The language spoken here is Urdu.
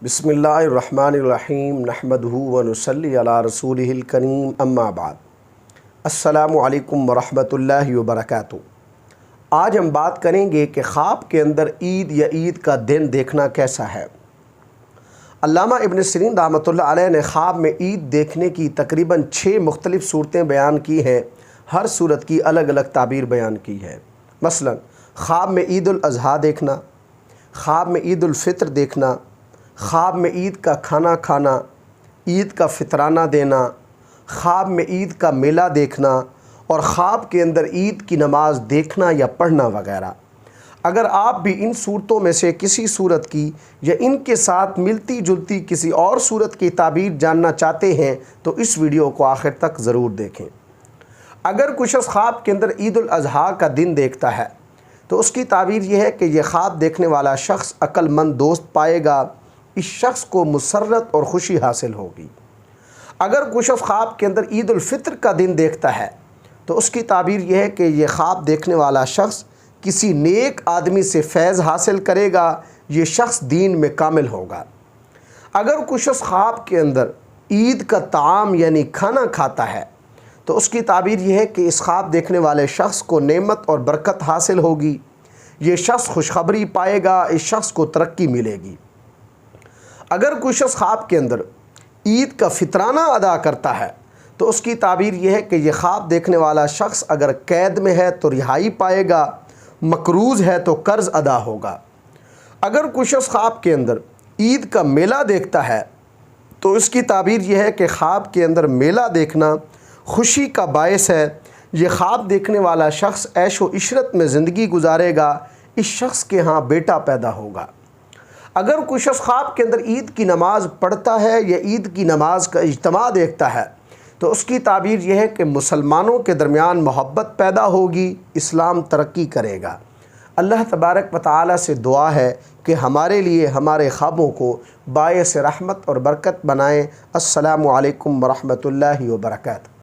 بسم اللہ الرحمن الرحیم نحمدہ و نصلی علی رسولہ الکریم اما بعد السلام علیکم ورحمۃ اللہ وبرکاتہ۔ آج ہم بات کریں گے کہ خواب کے اندر عید یا عید کا دن دیکھنا کیسا ہے۔ علامہ ابن سیرین رحمۃ اللہ علیہ نے خواب میں عید دیکھنے کی تقریباً 6 مختلف صورتیں بیان کی ہیں، ہر صورت کی الگ الگ تعبیر بیان کی ہے۔ مثلا خواب میں عید الاضحیٰ دیکھنا، خواب میں عید الفطر دیکھنا، خواب میں عید کا کھانا کھانا، عید کا فطرانہ دینا، خواب میں عید کا میلہ دیکھنا اور خواب کے اندر عید کی نماز دیکھنا یا پڑھنا وغیرہ۔ اگر آپ بھی ان صورتوں میں سے کسی صورت کی یا ان کے ساتھ ملتی جلتی کسی اور صورت کی تعبیر جاننا چاہتے ہیں تو اس ویڈیو کو آخر تک ضرور دیکھیں۔ اگر کوئی شخص خواب کے اندر عید الاضحیٰ کا دن دیکھتا ہے تو اس کی تعبیر یہ ہے کہ یہ خواب دیکھنے والا شخص عقل مند دوست پائے گا، اس شخص کو مسرت اور خوشی حاصل ہوگی۔ اگر کوئی شخص خواب کے اندر عید الفطر کا دن دیکھتا ہے تو اس کی تعبیر یہ ہے کہ یہ خواب دیکھنے والا شخص کسی نیک آدمی سے فیض حاصل کرے گا، یہ شخص دین میں کامل ہوگا۔ اگر کوئی شخص خواب کے اندر عید کا طعام یعنی کھانا کھاتا ہے تو اس کی تعبیر یہ ہے کہ اس خواب دیکھنے والے شخص کو نعمت اور برکت حاصل ہوگی، یہ شخص خوشخبری پائے گا، اس شخص کو ترقی ملے گی۔ اگر کوئی شخص خواب کے اندر عید کا فطرانہ ادا کرتا ہے تو اس کی تعبیر یہ ہے کہ یہ خواب دیکھنے والا شخص اگر قید میں ہے تو رہائی پائے گا، مقروض ہے تو قرض ادا ہوگا۔ اگر کوئی شخص خواب کے اندر عید کا میلہ دیکھتا ہے تو اس کی تعبیر یہ ہے کہ خواب کے اندر میلہ دیکھنا خوشی کا باعث ہے، یہ خواب دیکھنے والا شخص عیش و عشرت میں زندگی گزارے گا، اس شخص کے ہاں بیٹا پیدا ہوگا۔ اگر کوئی شخص خواب کے اندر عید کی نماز پڑھتا ہے یا عید کی نماز کا اجتماع دیکھتا ہے تو اس کی تعبیر یہ ہے کہ مسلمانوں کے درمیان محبت پیدا ہوگی، اسلام ترقی کرے گا۔ اللہ تبارک و تعالی سے دعا ہے کہ ہمارے لیے ہمارے خوابوں کو باعث رحمت اور برکت بنائیں۔ السلام علیکم ورحمۃ اللہ وبرکاتہ۔